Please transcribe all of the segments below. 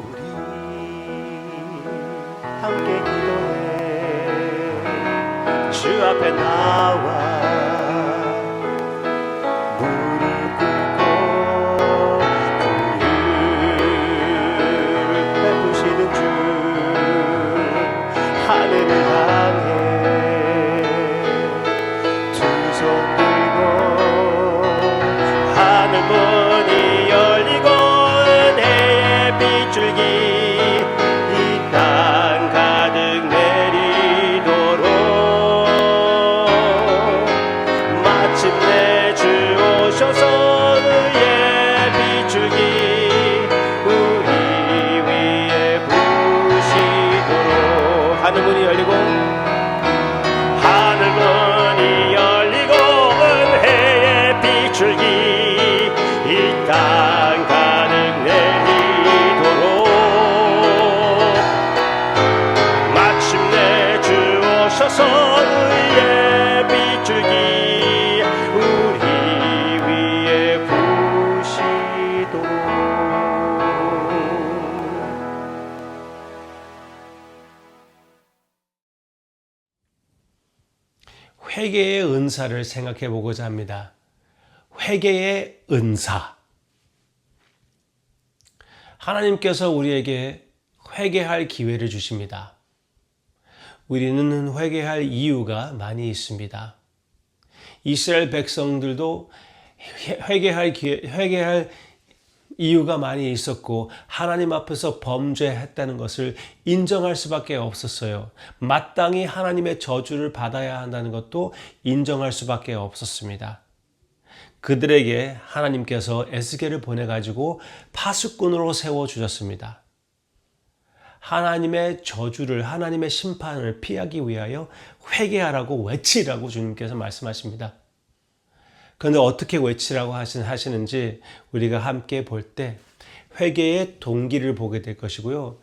우리 함께 기도해 주 앞에 나와 무릎 꿇고 긍휼을 베푸시는 주 하늘을 향해 두 손 들고 하늘 문이 열리고 은혜의 빗줄기 이 땅 가득 내리도록 마침내 주 오셔서 의의 빗줄기 우리 위에 부으시도록 하늘 문이 열리고 하늘 문이 열리고 은혜의 빗줄기 이 땅 가득 내리도록 마침내 주 오셔서 의의 빗줄기 우리 위에 부으시도록. 회개의 은사를 생각해 보고자 합니다. 회개의 은사. 하나님께서 우리에게 회개할 기회를 주십니다. 우리는 회개할 이유가 많이 있습니다. 이스라엘 백성들도 회개할 이유가 많이 있었고 하나님 앞에서 범죄했다는 것을 인정할 수밖에 없었어요. 마땅히 하나님의 저주를 받아야 한다는 것도 인정할 수밖에 없었습니다. 그들에게 하나님께서 에스겔을 보내가지고 파수꾼으로 세워주셨습니다. 하나님의 저주를, 하나님의 심판을 피하기 위하여 회개하라고 외치라고 주님께서 말씀하십니다. 그런데 어떻게 외치라고 하시는지 우리가 함께 볼 때 회개의 동기를 보게 될 것이고요.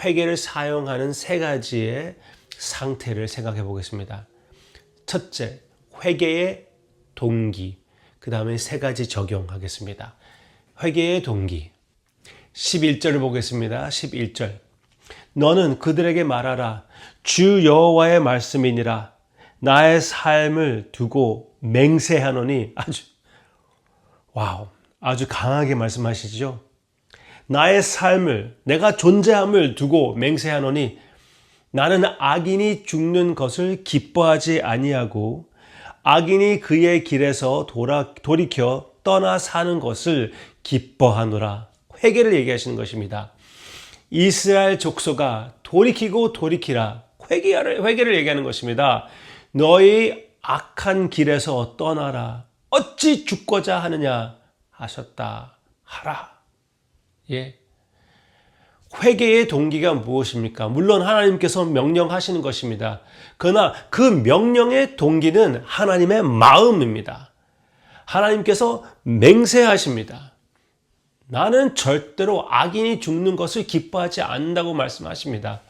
회개를 사용하는 세 가지의 상태를 생각해 보겠습니다. 첫째, 회개의 동기. 그 다음에 세 가지 적용하겠습니다. 회개의 동기. 11절을 보겠습니다. 11절. 너는 그들에게 말하라. 주 여호와의 말씀이니라. 나의 삶을 두고 맹세하노니 아주 강하게 말씀하시죠. 나의 삶을, 내가 존재함을 두고 맹세하노니 나는 악인이 죽는 것을 기뻐하지 아니하고 악인이 그의 길에서 돌이켜 떠나 사는 것을 기뻐하노라. 회개를 얘기하시는 것입니다. 이스라엘 족속아 돌이키고 돌이키라. 회개를 얘기하는 것입니다. 너희 악한 길에서 떠나라. 어찌 죽고자 하느냐 하셨다 하라. 예. 회개의 동기가 무엇입니까? 물론 하나님께서 명령하시는 것입니다. 그러나 그 명령의 동기는 하나님의 마음입니다. 하나님께서 맹세하십니다. 나는 절대로 악인이 죽는 것을 기뻐하지 않는다고 말씀하십니다.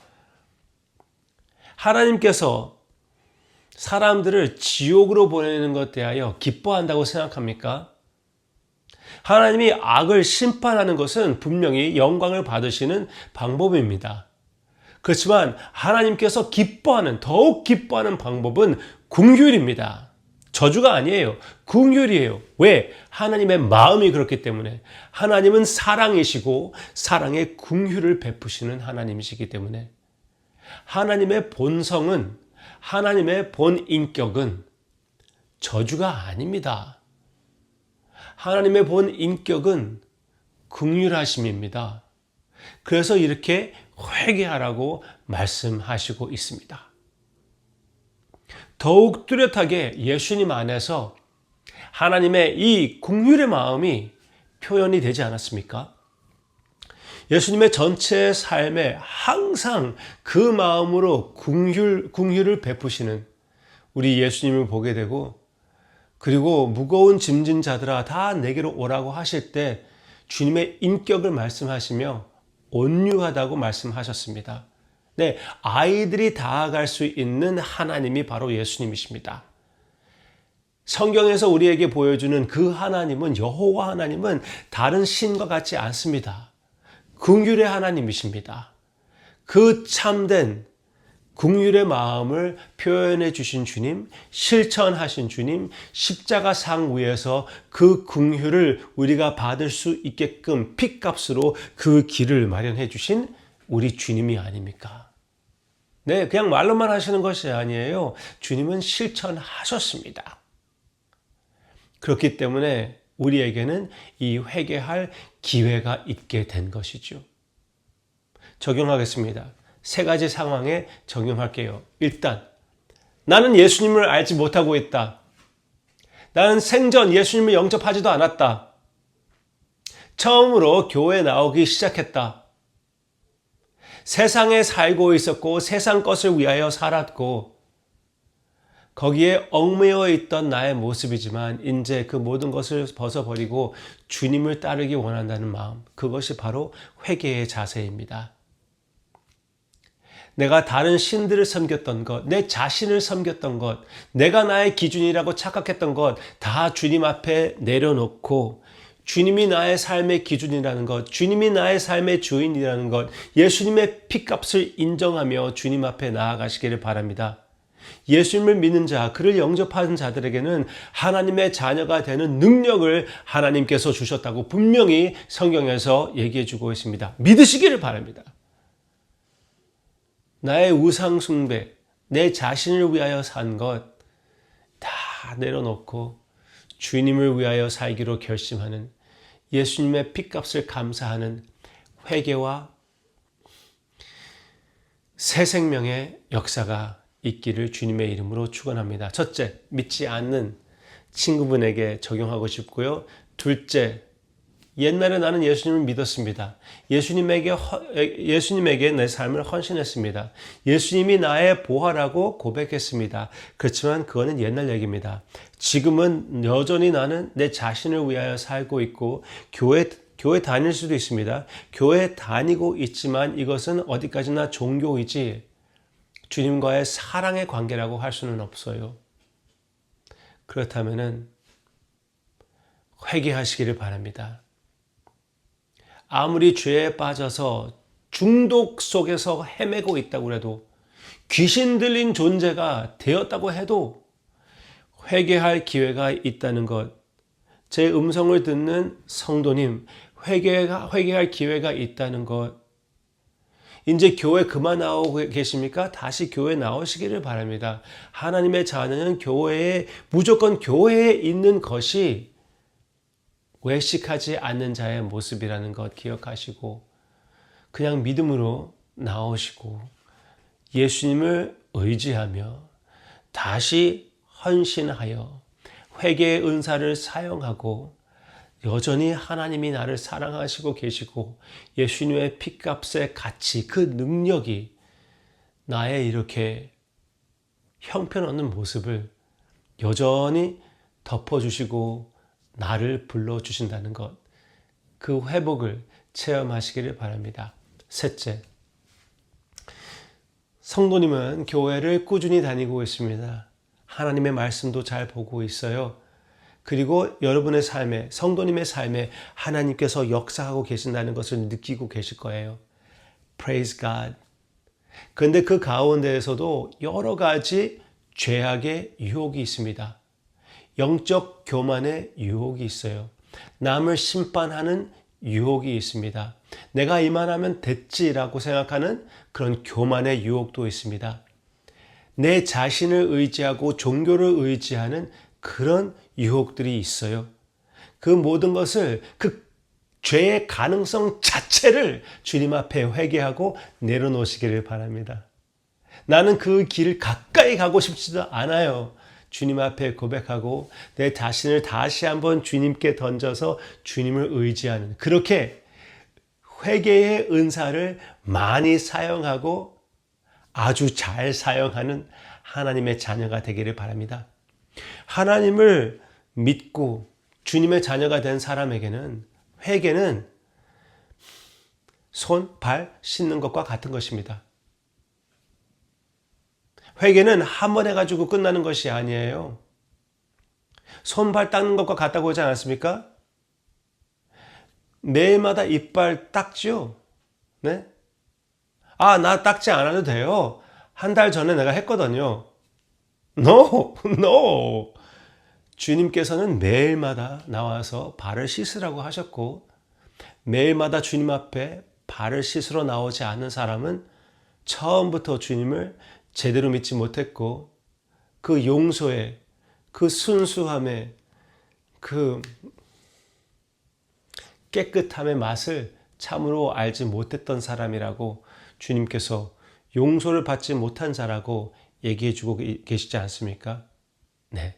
하나님께서 사람들을 지옥으로 보내는 것에 대하여 기뻐한다고 생각합니까? 하나님이 악을 심판하는 것은 분명히 영광을 받으시는 방법입니다. 그렇지만 하나님께서 더욱 기뻐하는 방법은 긍휼입니다. 저주가 아니에요. 긍휼이에요. 왜? 하나님의 마음이 그렇기 때문에. 하나님은 사랑이시고 사랑의 긍휼을 베푸시는 하나님이시기 때문에. 하나님의 본성은, 하나님의 본인격은 저주가 아닙니다. 하나님의 본인격은 긍휼하심입니다. 그래서 이렇게 회개하라고 말씀하시고 있습니다. 더욱 뚜렷하게 예수님 안에서 하나님의 이 긍휼의 마음이 표현이 되지 않았습니까? 예수님의 전체 삶에 항상 그 마음으로 긍휼을 베푸시는 우리 예수님을 보게 되고, 그리고 무거운 짐진 자들아 다 내게로 오라고 하실 때 주님의 인격을 말씀하시며 온유하다고 말씀하셨습니다. 네, 아이들이 다가갈 수 있는 하나님이 바로 예수님이십니다. 성경에서 우리에게 보여주는 그 하나님은, 여호와 하나님은 다른 신과 같지 않습니다. 긍휼의 하나님이십니다. 그 참된 긍휼의 마음을 표현해 주신 주님, 실천하신 주님, 십자가상 위에서 그 긍휼을 우리가 받을 수 있게끔 핏값으로 그 길을 마련해 주신 우리 주님이 아닙니까? 네, 그냥 말로만 하시는 것이 아니에요. 주님은 실천하셨습니다. 그렇기 때문에 우리에게는 이 회개할 기회가 있게 된 것이죠. 적용하겠습니다. 세 가지 상황에 적용할게요. 일단, 나는 예수님을 알지 못하고 있다. 나는 생전 예수님을 영접하지도 않았다. 처음으로 교회에 나오기 시작했다. 세상에 살고 있었고 세상 것을 위하여 살았고 거기에 얽매여 있던 나의 모습이지만 이제 그 모든 것을 벗어버리고 주님을 따르기 원한다는 마음, 그것이 바로 회개의 자세입니다. 내가 다른 신들을 섬겼던 것, 내 자신을 섬겼던 것, 내가 나의 기준이라고 착각했던 것 다 주님 앞에 내려놓고 주님이 나의 삶의 기준이라는 것, 주님이 나의 삶의 주인이라는 것, 예수님의 핏값을 인정하며 주님 앞에 나아가시기를 바랍니다. 예수님을 믿는 자, 그를 영접하는 자들에게는 하나님의 자녀가 되는 능력을 하나님께서 주셨다고 분명히 성경에서 얘기해 주고 있습니다. 믿으시기를 바랍니다. 나의 우상 숭배, 내 자신을 위하여 산 것 다 내려놓고 주님을 위하여 살기로 결심하는, 예수님의 핏값을 감사하는 회개와 새 생명의 역사가 있기를 주님의 이름으로 축원합니다. 첫째, 믿지 않는 친구분에게 적용하고 싶고요. 둘째, 옛날에 나는 예수님을 믿었습니다. 예수님에게 내 삶을 헌신했습니다. 예수님이 나의 보화라고 고백했습니다. 그렇지만 그거는 옛날 얘기입니다. 지금은 여전히 나는 내 자신을 위하여 살고 있고 교회 다닐 수도 있습니다. 교회 다니고 있지만 이것은 어디까지나 종교이지 주님과의 사랑의 관계라고 할 수는 없어요. 그렇다면은 회개하시기를 바랍니다. 아무리 죄에 빠져서 중독 속에서 헤매고 있다고 해도, 귀신 들린 존재가 되었다고 해도 회개할 기회가 있다는 것, 제 음성을 듣는 성도님, 회개할 기회가 있다는 것, 이제 교회 그만 나오고 계십니까? 다시 교회 나오시기를 바랍니다. 하나님의 자녀는 무조건 교회에 있는 것이 외식하지 않는 자의 모습이라는 것 기억하시고 그냥 믿음으로 나오시고 예수님을 의지하며 다시 헌신하여 회개의 은사를 사용하고 여전히 하나님이 나를 사랑하시고 계시고 예수님의 핏값의 가치, 그 능력이 나의 이렇게 형편없는 모습을 여전히 덮어주시고 나를 불러주신다는 것, 그 회복을 체험하시기를 바랍니다. 셋째, 성도님은 교회를 꾸준히 다니고 있습니다. 하나님의 말씀도 잘 보고 있어요. 그리고 여러분의 삶에, 성도님의 삶에 하나님께서 역사하고 계신다는 것을 느끼고 계실 거예요. Praise God. 그런데 그 가운데에서도 여러 가지 죄악의 유혹이 있습니다. 영적 교만의 유혹이 있어요. 남을 심판하는 유혹이 있습니다. 내가 이만하면 됐지라고 생각하는 그런 교만의 유혹도 있습니다. 내 자신을 의지하고 종교를 의지하는 그런 유혹들이 있어요. 그 모든 것을, 그 죄의 가능성 자체를 주님 앞에 회개하고 내려놓으시기를 바랍니다. 나는 그 길을 가까이 가고 싶지도 않아요. 주님 앞에 고백하고 내 자신을 다시 한번 주님께 던져서 주님을 의지하는, 그렇게 회개의 은사를 많이 사용하고 아주 잘 사용하는 하나님의 자녀가 되기를 바랍니다. 하나님을 믿고 주님의 자녀가 된 사람에게는 회개는 손, 발 씻는 것과 같은 것입니다. 회개는 한 번 해가지고 끝나는 것이 아니에요. 손발 닦는 것과 같다고 하지 않았습니까? 매일마다 이빨 닦죠? 네? 아, 나 닦지 않아도 돼요. 한 달 전에 내가 했거든요. No, no. 주님께서는 매일마다 나와서 발을 씻으라고 하셨고, 매일마다 주님 앞에 발을 씻으러 나오지 않는 사람은 처음부터 주님을 제대로 믿지 못했고, 그 용서에, 그 순수함에, 그 깨끗함의 맛을 참으로 알지 못했던 사람이라고 주님께서 용서를 받지 못한 자라고 얘기해 주고 계시지 않습니까? 네.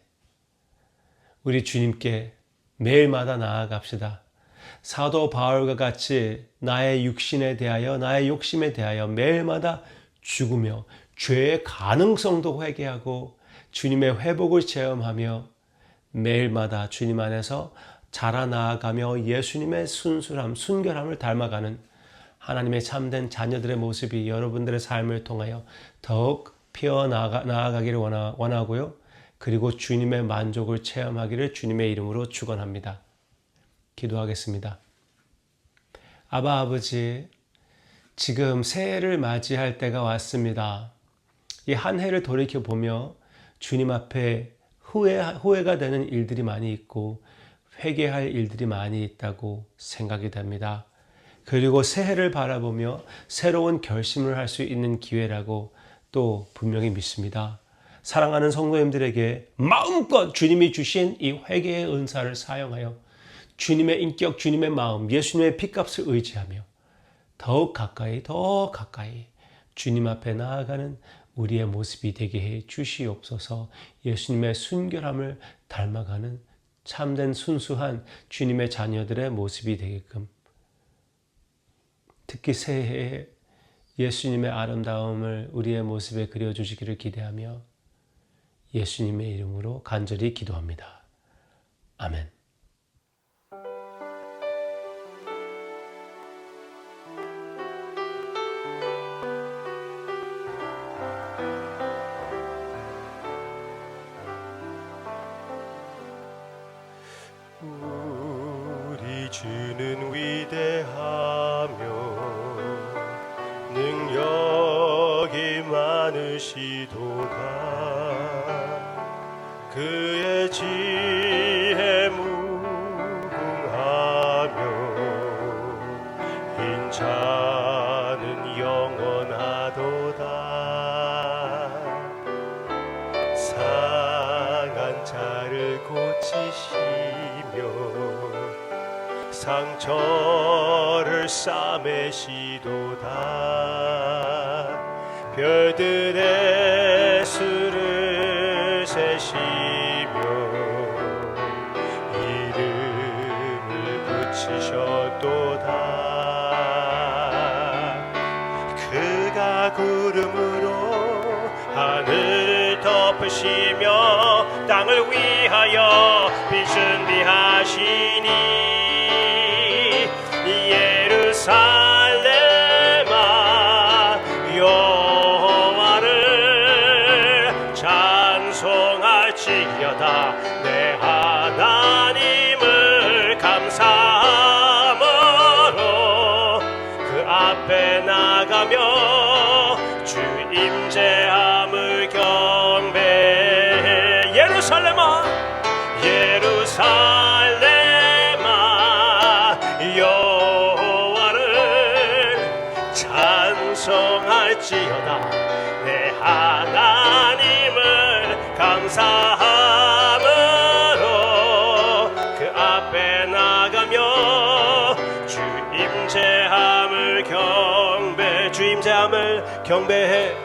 우리 주님께 매일마다 나아갑시다. 사도 바울과 같이 나의 육신에 대하여, 나의 욕심에 대하여 매일마다 죽으며 죄의 가능성도 회개하고 주님의 회복을 체험하며 매일마다 주님 안에서 자라나아가며 예수님의 순수함, 순결함을 닮아가는 하나님의 참된 자녀들의 모습이 여러분들의 삶을 통하여 더욱 피어나가기를 원하고요. 그리고 주님의 만족을 체험하기를 주님의 이름으로 축원합니다. 기도하겠습니다. 아바 아버지, 지금 새해를 맞이할 때가 왔습니다. 이 한 해를 돌이켜보며 주님 앞에 후회가 되는 일들이 많이 있고 회개할 일들이 많이 있다고 생각이 됩니다. 그리고 새해를 바라보며 새로운 결심을 할 수 있는 기회라고 또 분명히 믿습니다. 사랑하는 성도님들에게 마음껏 주님이 주신 이 회개의 은사를 사용하여 주님의 인격, 주님의 마음, 예수님의 피값을 의지하며 더욱 가까이, 더 가까이 주님 앞에 나아가는 우리의 모습이 되게 해 주시옵소서. 예수님의 순결함을 닮아가는 참된 순수한 주님의 자녀들의 모습이 되게끔, 특히 새해에 예수님의 아름다움을 우리의 모습에 그려주시기를 기대하며 예수님의 이름으로 간절히 기도합니다. 아멘. 우리 주는 위대하며 능력이 많으시도다. 그의 지혜 무궁하며 인자는 영원하도다. 상한 자를 고치시며 상처를 싸매시도다. 별들의 수를 세시며 이름을 붙이셨도다. 그가 구름으로 하늘을 덮으시며 땅을 위하여 빛 준비하시니 예루살렘아 여호와를 찬송할지어다. 내 하나님을 감사함으로 그 앞에 나가며 주 임재함을 경배해. 예루살렘아 예루살렘아 여호와를 찬송할지어다. 내 하나님을 감사함으로 그 앞에 나가며 주 임재함을 경배해.